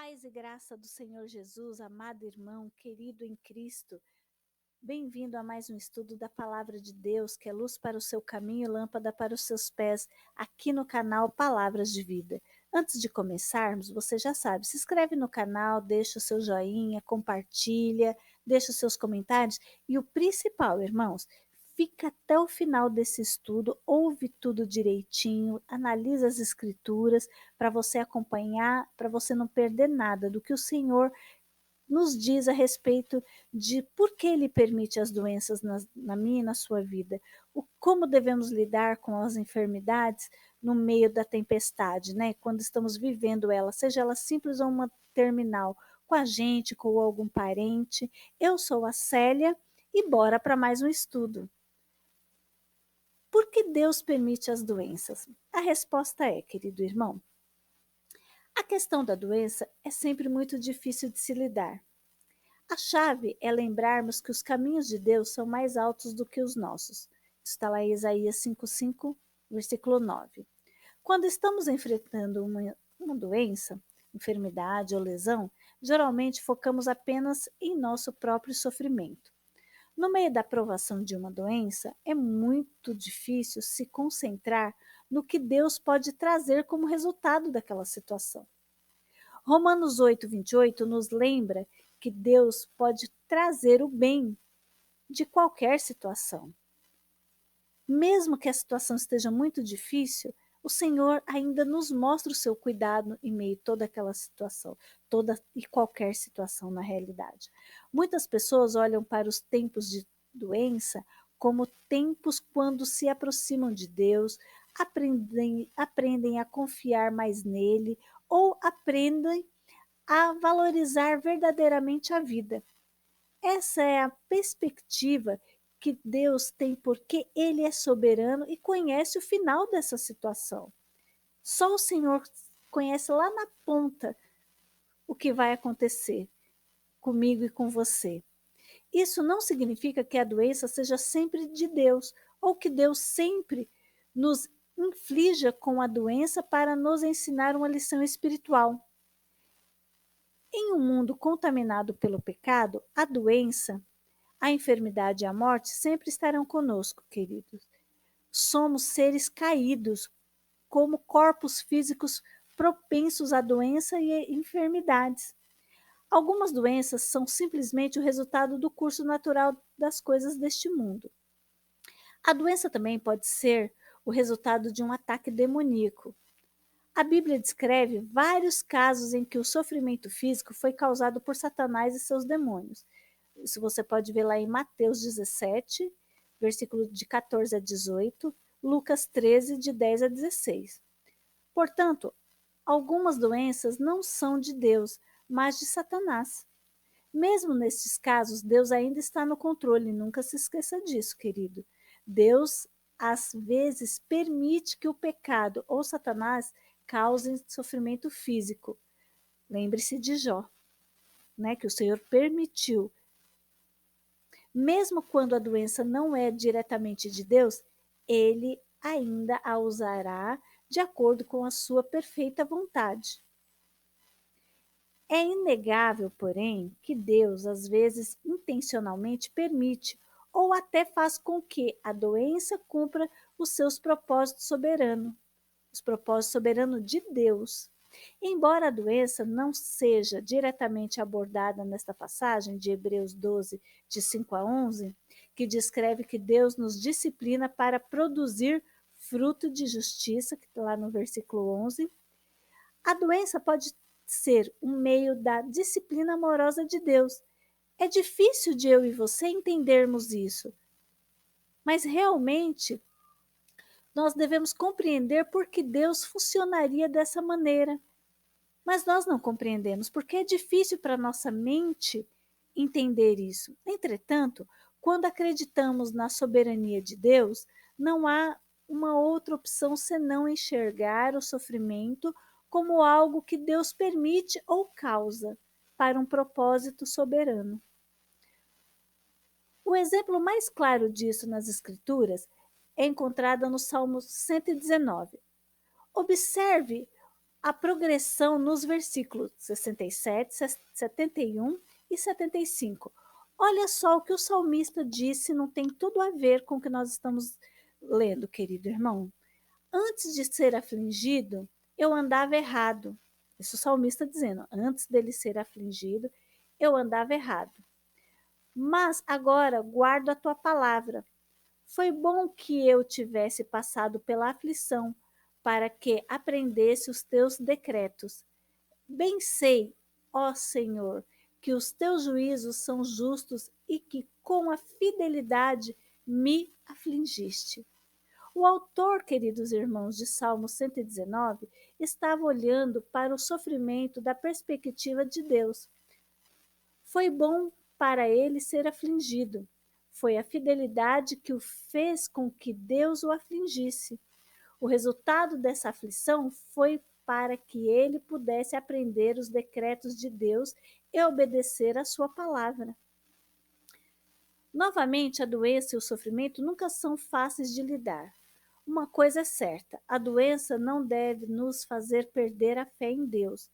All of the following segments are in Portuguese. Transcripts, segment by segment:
Paz e graça do Senhor Jesus, amado irmão, querido em Cristo. Bem-vindo a mais um estudo da Palavra de Deus, que é luz para o seu caminho e lâmpada para os seus pés, aqui no canal Palavras de Vida. Antes de começarmos, você já sabe, se inscreve no canal, deixa o seu joinha, compartilha, deixa os seus comentários e o principal, irmãos, fica até o final desse estudo, ouve tudo direitinho, analisa as escrituras para você acompanhar, para você não perder nada do que o Senhor nos diz a respeito de por que ele permite as doenças na minha e na sua vida, como devemos lidar com as enfermidades no meio da tempestade, né? Quando estamos vivendo ela, seja ela simples ou uma terminal, com a gente, com algum parente. Eu sou a Célia e bora para mais um estudo. Por que Deus permite as doenças? A resposta é, querido irmão, a questão da doença é sempre muito difícil de se lidar. A chave é lembrarmos que os caminhos de Deus são mais altos do que os nossos. Está lá em Isaías 5:5, versículo 9. Quando estamos enfrentando uma doença, enfermidade ou lesão, geralmente focamos apenas em nosso próprio sofrimento. No meio da provação de uma doença, é muito difícil se concentrar no que Deus pode trazer como resultado daquela situação. Romanos 8:28 nos lembra que Deus pode trazer o bem de qualquer situação. Mesmo que a situação esteja muito difícil, o Senhor ainda nos mostra o seu cuidado em meio a toda aquela situação, toda e qualquer situação na realidade. Muitas pessoas olham para os tempos de doença como tempos quando se aproximam de Deus, aprendem a confiar mais nele ou aprendem a valorizar verdadeiramente a vida. Essa é a perspectiva que Deus tem porque Ele é soberano e conhece o final dessa situação. Só o Senhor conhece lá na ponta o que vai acontecer comigo e com você. Isso não significa que a doença seja sempre de Deus ou que Deus sempre nos inflija com a doença para nos ensinar uma lição espiritual. Em um mundo contaminado pelo pecado, a doença, a enfermidade e a morte sempre estarão conosco, queridos. Somos seres caídos, como corpos físicos propensos à doença e enfermidades. Algumas doenças são simplesmente o resultado do curso natural das coisas deste mundo. A doença também pode ser o resultado de um ataque demoníaco. A Bíblia descreve vários casos em que o sofrimento físico foi causado por Satanás e seus demônios. Isso você pode ver lá em Mateus 17, versículo de 14 a 18, Lucas 13, de 10 a 16. Portanto, algumas doenças não são de Deus, mas de Satanás. Mesmo nesses casos, Deus ainda está no controle, nunca se esqueça disso, querido. Deus, às vezes, permite que o pecado ou Satanás causem sofrimento físico. Lembre-se de Jó, né, que o Senhor permitiu. Mesmo quando a doença não é diretamente de Deus, ele ainda a usará de acordo com a sua perfeita vontade. É inegável, porém, que Deus às vezes intencionalmente permite ou até faz com que a doença cumpra os seus propósitos soberanos, os propósitos soberanos de Deus. Embora a doença não seja diretamente abordada nesta passagem de Hebreus 12, de 5 a 11, que descreve que Deus nos disciplina para produzir fruto de justiça, que está lá no versículo 11, a doença pode ser um meio da disciplina amorosa de Deus. É difícil de eu e você entendermos isso, mas realmente nós devemos compreender por que Deus funcionaria dessa maneira. Mas nós não compreendemos porque é difícil para nossa mente entender isso. Entretanto, quando acreditamos na soberania de Deus, não há uma outra opção senão enxergar o sofrimento como algo que Deus permite ou causa para um propósito soberano. O exemplo mais claro disso nas Escrituras é encontrado no Salmo 119. Observe a progressão nos versículos 67, 71 e 75. Olha só o que o salmista disse, não tem tudo a ver com o que nós estamos lendo, querido irmão. Antes de ser afligido, eu andava errado. Isso o salmista dizendo, antes dele ser afligido, eu andava errado. Mas agora guardo a tua palavra. Foi bom que eu tivesse passado pela aflição, para que aprendesse os teus decretos. Bem sei, ó Senhor, que os teus juízos são justos e que com a fidelidade me afligiste. O autor, queridos irmãos, de Salmo 119, estava olhando para o sofrimento da perspectiva de Deus. Foi bom para ele ser afligido. Foi a fidelidade que o fez com que Deus o afligisse. O resultado dessa aflição foi para que ele pudesse aprender os decretos de Deus e obedecer à sua palavra. Novamente, a doença e o sofrimento nunca são fáceis de lidar. Uma coisa é certa: a doença não deve nos fazer perder a fé em Deus.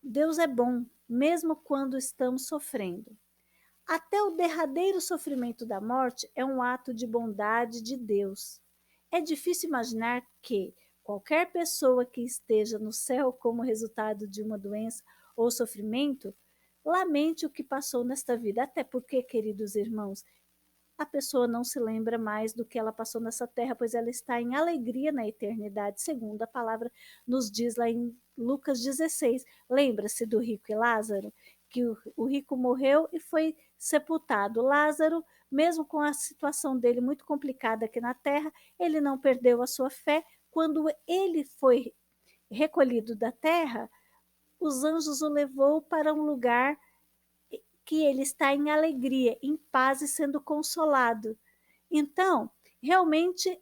Deus é bom, mesmo quando estamos sofrendo. Até o derradeiro sofrimento da morte é um ato de bondade de Deus. É difícil imaginar que qualquer pessoa que esteja no céu como resultado de uma doença ou sofrimento lamente o que passou nesta vida. Até porque, queridos irmãos, a pessoa não se lembra mais do que ela passou nessa terra, pois ela está em alegria na eternidade, segundo a palavra nos diz lá em Lucas 16. Lembra-se do rico e Lázaro? Que o rico morreu e foi sepultado. Lázaro, mesmo com a situação dele muito complicada aqui na terra, ele não perdeu a sua fé. Quando ele foi recolhido da terra, os anjos o levou para um lugar que ele está em alegria, em paz e sendo consolado. Então, realmente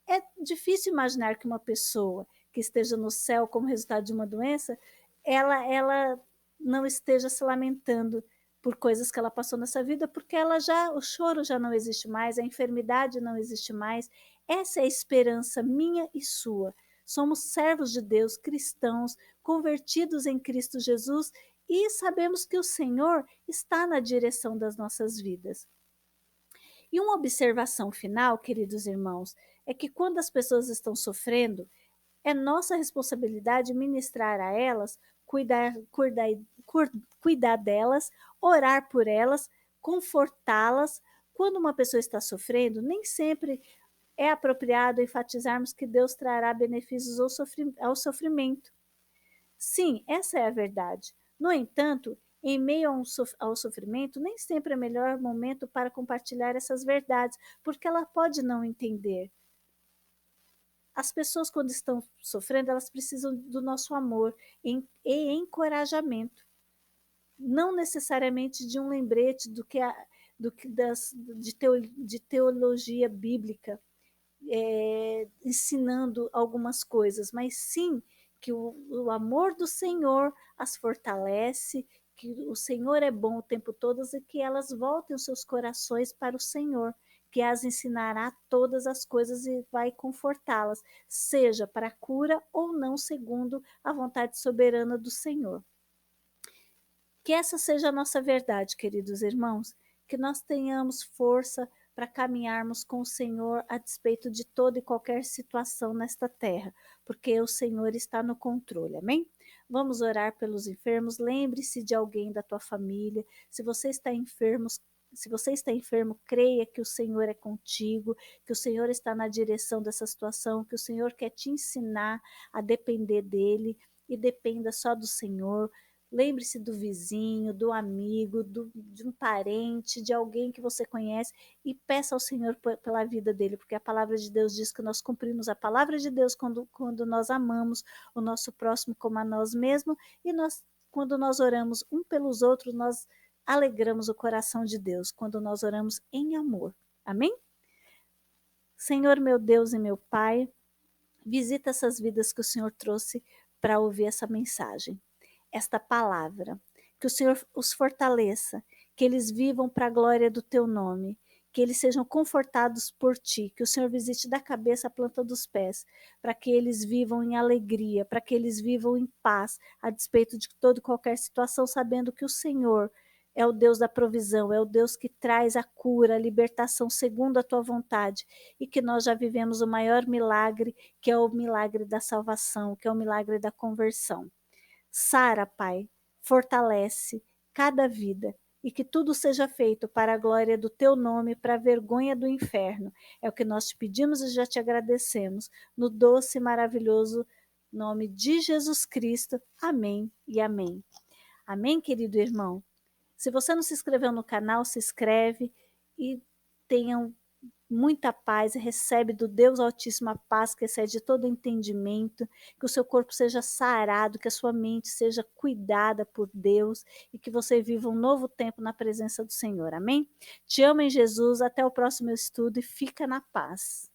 é difícil imaginar que uma pessoa que esteja no céu como resultado de uma doença, ela não esteja se lamentando por coisas que ela passou nessa vida, porque o choro já não existe mais, a enfermidade não existe mais. Essa é a esperança minha e sua. Somos servos de Deus, cristãos, convertidos em Cristo Jesus e sabemos que o Senhor está na direção das nossas vidas. E uma observação final, queridos irmãos, é que quando as pessoas estão sofrendo, é nossa responsabilidade ministrar a elas, cuidar delas, orar por elas, confortá-las. Quando uma pessoa está sofrendo, nem sempre é apropriado enfatizarmos que Deus trará benefícios ao sofrimento. Sim, essa é a verdade. No entanto, em meio ao sofrimento, nem sempre é o melhor momento para compartilhar essas verdades, porque ela pode não entender. As pessoas, quando estão sofrendo, elas precisam do nosso amor e encorajamento, não necessariamente de um lembrete de teologia bíblica, ensinando algumas coisas, mas sim que o amor do Senhor as fortalece, que o Senhor é bom o tempo todo e que elas voltem os seus corações para o Senhor, que as ensinará todas as coisas e vai confortá-las, seja para a cura ou não, segundo a vontade soberana do Senhor. Que essa seja a nossa verdade, queridos irmãos, que nós tenhamos força para caminharmos com o Senhor a despeito de toda e qualquer situação nesta terra, porque o Senhor está no controle, amém? Vamos orar pelos enfermos. Lembre-se de alguém da tua família. Se você está enfermo, creia que o Senhor é contigo, que o Senhor está na direção dessa situação, que o Senhor quer te ensinar a depender dele e dependa só do Senhor. Lembre-se do vizinho, do amigo, de um parente, de alguém que você conhece e peça ao Senhor pela vida dele, porque a palavra de Deus diz que nós cumprimos a palavra de Deus quando nós amamos o nosso próximo como a nós mesmos e quando nós oramos um pelos outros, nós alegramos o coração de Deus, quando nós oramos em amor. Amém? Senhor, meu Deus e meu Pai, visita essas vidas que o Senhor trouxe para ouvir essa mensagem, esta palavra. Que o Senhor os fortaleça, que eles vivam para a glória do teu nome, que eles sejam confortados por ti, que o Senhor visite da cabeça à planta dos pés, para que eles vivam em alegria, para que eles vivam em paz, a despeito de toda e qualquer situação, sabendo que o Senhor é o Deus da provisão, é o Deus que traz a cura, a libertação segundo a tua vontade, e que nós já vivemos o maior milagre, que é o milagre da salvação, que é o milagre da conversão. Sara, Pai, fortalece cada vida e que tudo seja feito para a glória do teu nome, para a vergonha do inferno. É o que nós te pedimos e já te agradecemos, no doce e maravilhoso nome de Jesus Cristo. Amém e amém. Amém, querido irmão? Se você não se inscreveu no canal, se inscreve e tenham muita paz, recebe do Deus Altíssimo a paz que excede todo entendimento, que o seu corpo seja sarado, que a sua mente seja cuidada por Deus e que você viva um novo tempo na presença do Senhor. Amém? Te amo em Jesus, até o próximo estudo e fica na paz.